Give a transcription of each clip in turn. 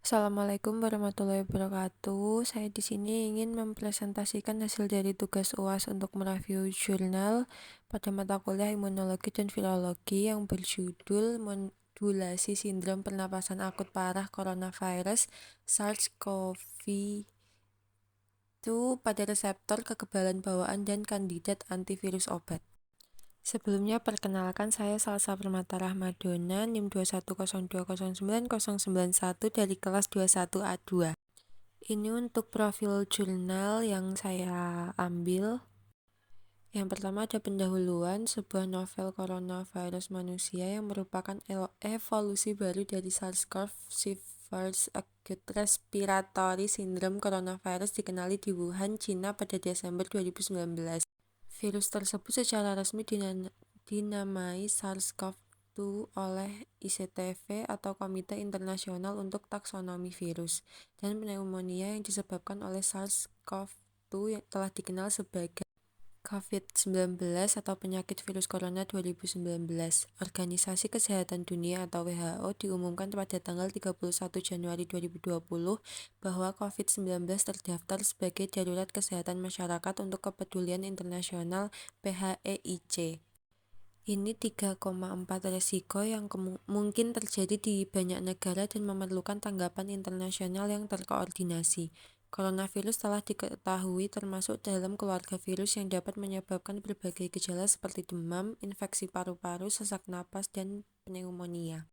Assalamualaikum warahmatullahi wabarakatuh. Saya di sini ingin mempresentasikan hasil dari tugas UAS untuk mereview jurnal pada mata kuliah Imunologi dan Virologi yang berjudul Modulasi Sindrom Pernapasan Akut Parah Coronavirus SARS-CoV-2 pada reseptor kekebalan bawaan dan kandidat antivirus obat. Sebelumnya perkenalkan, saya Salsa Permata Rahmadona, NIM 210209091 dari kelas 21A2. Ini untuk profil jurnal yang saya ambil. Yang pertama ada pendahuluan, sebuah novel coronavirus manusia yang merupakan evolusi baru dari SARS-CoV Severe Acute Respiratory Syndrome coronavirus dikenali di Wuhan, Cina pada Desember 2019. Virus tersebut secara resmi dinamai SARS-CoV-2 oleh ICTV atau Komite Internasional untuk Taksonomi Virus, dan pneumonia yang disebabkan oleh SARS-CoV-2 yang telah dikenal sebagai COVID-19 atau penyakit virus corona 2019. Organisasi Kesehatan Dunia atau WHO diumumkan pada tanggal 31 Januari 2020 bahwa COVID-19 terdaftar sebagai darurat kesehatan masyarakat untuk kepedulian internasional PHEIC. Ini 3,4 resiko yang mungkin terjadi di banyak negara dan memerlukan tanggapan internasional yang terkoordinasi. Coronavirus telah diketahui termasuk dalam keluarga virus yang dapat menyebabkan berbagai gejala seperti demam, infeksi paru-paru, sesak napas, dan pneumonia.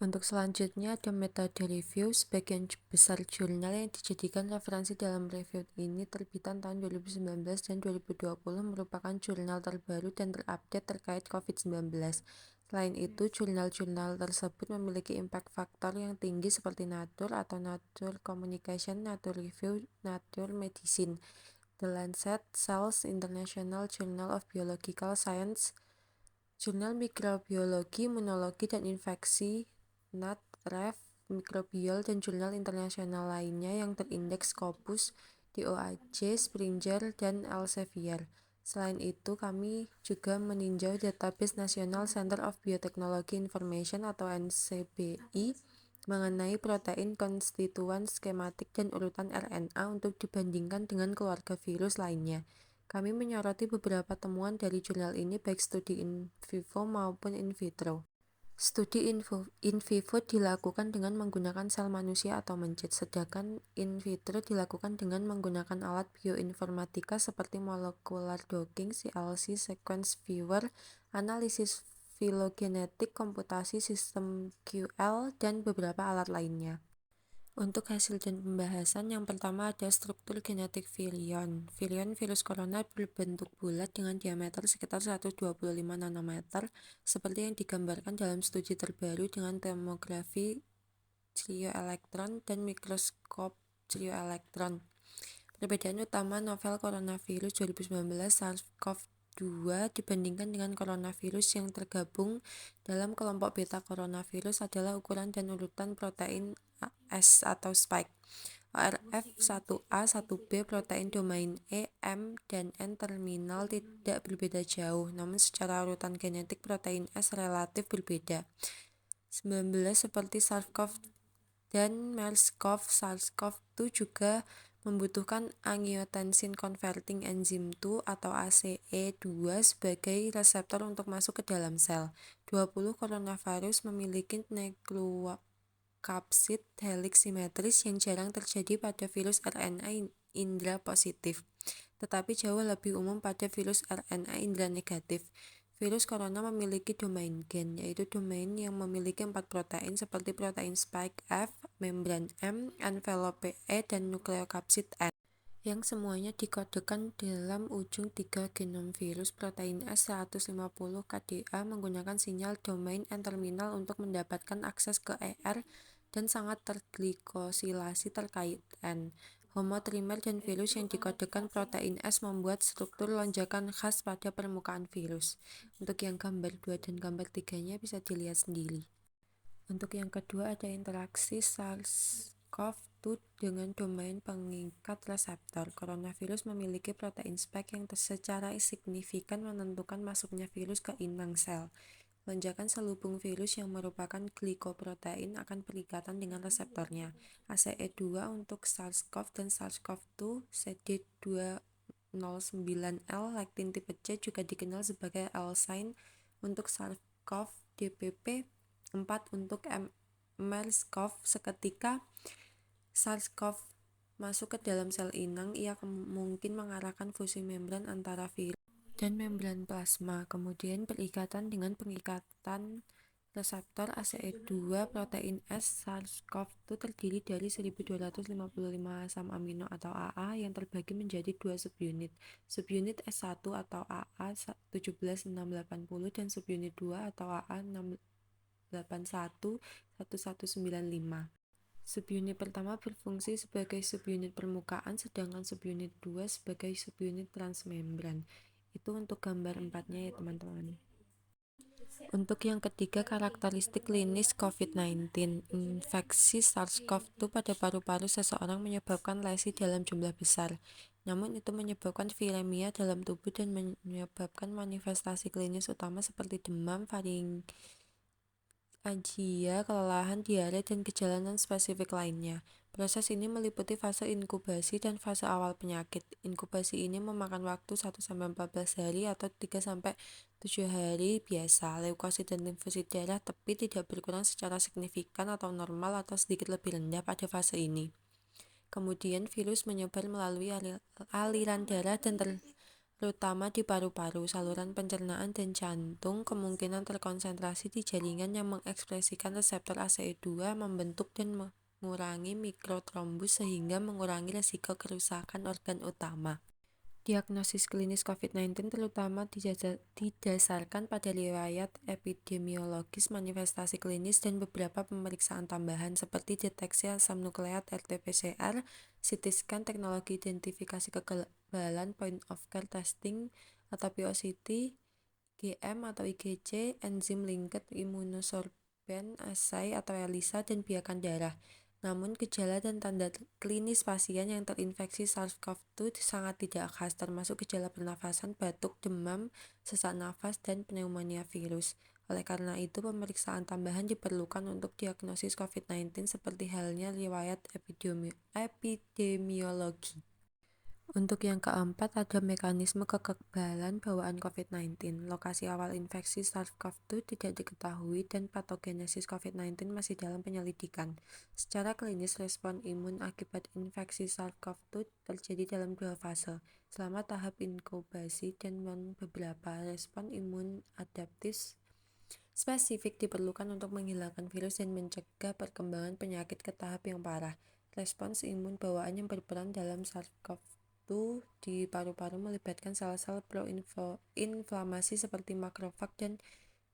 Untuk selanjutnya ada metode review. Sebagian besar jurnal yang dijadikan referensi dalam review ini terbitan tahun 2019 dan 2020 merupakan jurnal terbaru dan terupdate terkait COVID-19. Selain itu, jurnal-jurnal tersebut memiliki impact factor yang tinggi seperti Nature atau Nature Communication, Nature Review, Nature Medicine, The Lancet, Cells, International Journal of Biological Science, Jurnal Mikrobiologi, Imunologi, dan Infeksi, NAT, Ref, Mikrobiol, dan jurnal internasional lainnya yang terindeks Scopus, DOAJ, Springer, dan Elsevier. Selain itu, kami juga meninjau database National Center of Biotechnology Information atau NCBI mengenai protein konstituen skematik dan urutan RNA untuk dibandingkan dengan keluarga virus lainnya. Kami menyoroti beberapa temuan dari jurnal ini baik studi in vivo maupun in vitro. Studi in vivo dilakukan dengan menggunakan sel manusia atau mencit, sedangkan in vitro dilakukan dengan menggunakan alat bioinformatika seperti molecular docking, CLC, sequence viewer, analisis filogenetik, komputasi sistem QL, dan beberapa alat lainnya. Untuk hasil dan pembahasan, yang pertama ada struktur genetik virion. Virion virus corona berbentuk bulat dengan diameter sekitar 125 nanometer, seperti yang digambarkan dalam studi terbaru dengan tomografi cryo-elektron dan mikroskop cryo-elektron. Perbedaan utama novel coronavirus 2019 SARS-CoV-2 dibandingkan dengan coronavirus yang tergabung dalam kelompok beta coronavirus adalah ukuran dan urutan protein S atau spike. ORF1A, 1B, protein domain E, M, dan N terminal tidak berbeda jauh, namun secara urutan genetik protein S relatif berbeda. 19 seperti SARS-CoV dan MERS-CoV, SARS-CoV-2 juga membutuhkan angiotensin converting enzyme 2 atau ACE2 sebagai reseptor untuk masuk ke dalam sel. 20 coronavirus memiliki nukleokapsid helix simetris yang jarang terjadi pada virus RNA indra positif, tetapi jauh lebih umum pada virus RNA indra negatif. Virus corona memiliki domain gen, yaitu domain yang memiliki 4 protein seperti protein spike F, membran M, envelope E, dan nukleokapsid N, yang semuanya dikodekan dalam ujung 3 genom virus. Protein S 150 kDa menggunakan sinyal domain N-terminal untuk mendapatkan akses ke ER dan sangat terglikosilasi terkait N. Homotrimer dan virus yang dikodekan protein S membuat struktur lonjakan khas pada permukaan virus. Untuk yang gambar 2 dan gambar 3-nya bisa dilihat sendiri. Untuk yang kedua ada interaksi SARS-CoV-2 dengan domain pengikat reseptor. Coronavirus memiliki protein spike yang secara signifikan menentukan masuknya virus ke inang sel. Lonjakan selubung virus yang merupakan glikoprotein akan berikatan dengan reseptornya. ACE2 untuk SARS-CoV dan SARS-CoV-2, CD209L, lektin tipe C juga dikenal sebagai L-Syne untuk SARS-CoV, DPP4 untuk MERS-CoV. Seketika SARS-CoV masuk ke dalam sel inang, ia mungkin mengarahkan fusi membran antara virus dan membran plasma, kemudian berikatan dengan pengikatan reseptor ACE2. Protein S SARS-CoV-2 terdiri dari 1255 asam amino atau AA yang terbagi menjadi dua subunit. Subunit S1 atau AA 17680 dan subunit 2 atau AA 681 1195. Subunit pertama berfungsi sebagai subunit permukaan, sedangkan subunit 2 sebagai subunit transmembran. Itu untuk gambar 4-nya ya teman-teman. Untuk yang ketiga, karakteristik klinis COVID-19. Infeksi SARS-CoV-2 pada paru-paru seseorang menyebabkan lesi dalam jumlah besar. Namun itu menyebabkan viremia dalam tubuh dan menyebabkan manifestasi klinis utama seperti demam, faringialgia, kelelahan, diare, dan gejala non-spesifik lainnya. Proses ini meliputi fase inkubasi dan fase awal penyakit. Inkubasi ini memakan waktu 1-14 hari atau 3-7 hari biasa. Leukosit dan limfosit darah tepi tidak berkurang secara signifikan atau normal atau sedikit lebih rendah pada fase ini. Kemudian virus menyebar melalui aliran darah dan terutama di paru-paru, saluran pencernaan, dan jantung. Kemungkinan terkonsentrasi di jaringan yang mengekspresikan reseptor ACE2 membentuk dan mengurangi mikrotrombus sehingga mengurangi risiko kerusakan organ utama. Diagnosis klinis COVID-19 terutama didasarkan pada riwayat epidemiologis, manifestasi klinis, dan beberapa pemeriksaan tambahan seperti deteksi asam nukleat RT-PCR, CT scan, teknologi identifikasi kekebalan, point of care testing atau POCT, IgM atau IgG, enzim linked immunosorbent assay atau ELISA, dan biakan darah. Namun, gejala dan tanda klinis pasien yang terinfeksi SARS-CoV-2 sangat tidak khas, termasuk gejala pernafasan, batuk, demam, sesak nafas, dan pneumonia virus. Oleh karena itu, pemeriksaan tambahan diperlukan untuk diagnosis COVID-19 seperti halnya riwayat epidemiologi. Untuk yang keempat, ada mekanisme kekebalan bawaan COVID-19. Lokasi awal infeksi SARS-CoV-2 tidak diketahui dan patogenesis COVID-19 masih dalam penyelidikan. Secara klinis, respon imun akibat infeksi SARS-CoV-2 terjadi dalam dua fase, selama tahap inkubasi dan beberapa respon imun adaptif spesifik diperlukan untuk menghilangkan virus dan mencegah perkembangan penyakit ke tahap yang parah. Respons imun bawaan yang berperan dalam SARS-CoV-2 di paru-paru melibatkan sel-sel pro-inflamasi seperti makrofag dan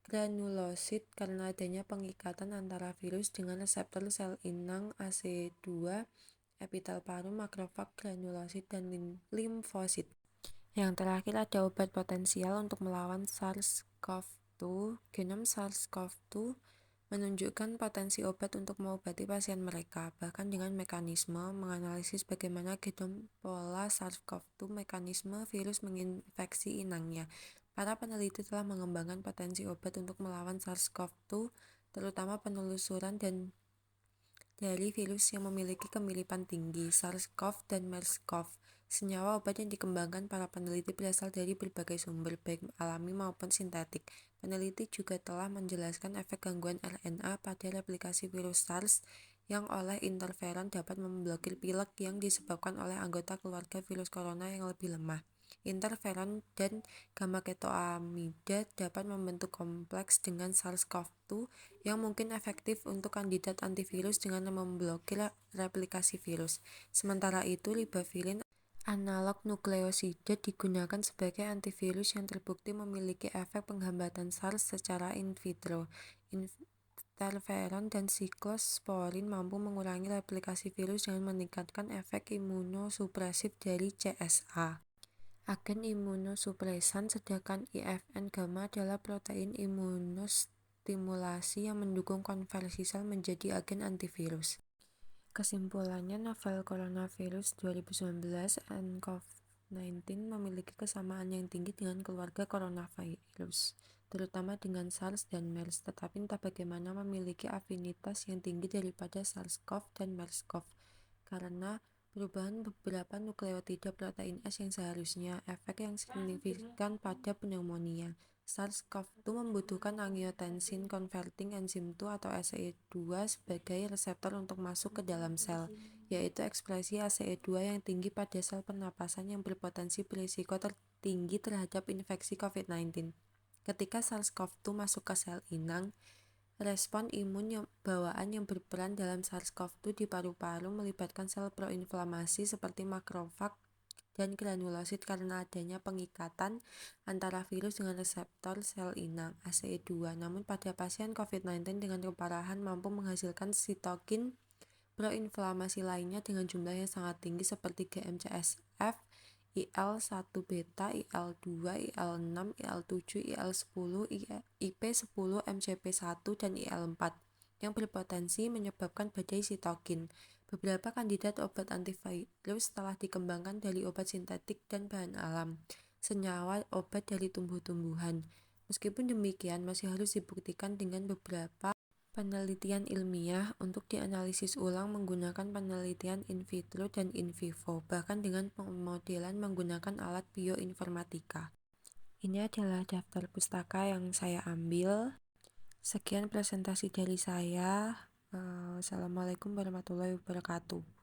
granulosit karena adanya pengikatan antara virus dengan reseptor sel inang ACE2, epitel paru, makrofag, granulosit, dan limfosit. Yang terakhir, ada obat potensial untuk melawan SARS-CoV-2. Genom SARS-CoV-2 menunjukkan potensi obat untuk mengobati pasien mereka, bahkan dengan mekanisme menganalisis bagaimana genom pola SARS-CoV-2, mekanisme virus menginfeksi inangnya. Para peneliti telah mengembangkan potensi obat untuk melawan SARS-CoV-2, terutama penelusuran dari virus yang memiliki kemiripan tinggi, SARS-CoV dan MERS-CoV. Senyawa obat yang dikembangkan para peneliti berasal dari berbagai sumber, baik alami maupun sintetik. Peneliti juga telah menjelaskan efek gangguan RNA pada replikasi virus SARS yang oleh interferon dapat memblokir pilek yang disebabkan oleh anggota keluarga virus corona yang lebih lemah. Interferon dan gamma-ketoamida dapat membentuk kompleks dengan SARS-CoV-2 yang mungkin efektif untuk kandidat antivirus dengan memblokir replikasi virus. Sementara itu, ribavirin, analog nukleosida, digunakan sebagai antivirus yang terbukti memiliki efek penghambatan SARS secara in vitro. Interferon dan siklosporin mampu mengurangi replikasi virus dengan meningkatkan efek imunosupresif dari CSA. Agen imunosupresan, sedangkan IFN gamma adalah protein imunostimulasi yang mendukung konversi sel menjadi agen antivirus. Kesimpulannya, novel coronavirus 2019 nCoV COVID-19 memiliki kesamaan yang tinggi dengan keluarga coronavirus, terutama dengan SARS dan MERS, tetapi entah bagaimana memiliki afinitas yang tinggi daripada SARS-CoV dan MERS-CoV, karena perubahan beberapa nukleotida protein S yang seharusnya efek yang signifikan pada pneumonia. SARS-CoV-2 membutuhkan angiotensin converting enzyme 2 atau ACE2 sebagai reseptor untuk masuk ke dalam sel, yaitu ekspresi ACE2 yang tinggi pada sel pernapasan yang berpotensi berisiko tertinggi terhadap infeksi COVID-19. Ketika SARS-CoV-2 masuk ke sel inang, respon imun bawaan yang berperan dalam SARS-CoV-2 di paru-paru melibatkan sel proinflamasi seperti makrofag dan granulosit karena adanya pengikatan antara virus dengan reseptor sel inang ACE2. Namun pada pasien COVID-19 dengan keparahan mampu menghasilkan sitokin proinflamasi lainnya dengan jumlah yang sangat tinggi seperti GM-CSF, IL-1 beta, IL-2, IL-6, IL-7, IL-10, IP-10, MCP-1, dan IL-4 yang berpotensi menyebabkan badai sitokin. Beberapa kandidat obat antivirus telah dikembangkan dari obat sintetik dan bahan alam, senyawa obat dari tumbuh-tumbuhan. Meskipun demikian, masih harus dibuktikan dengan beberapa penelitian ilmiah untuk dianalisis ulang menggunakan penelitian in vitro dan in vivo, bahkan dengan pemodelan menggunakan alat bioinformatika. Ini adalah daftar pustaka yang saya ambil. Sekian presentasi dari saya. Assalamualaikum warahmatullahi wabarakatuh.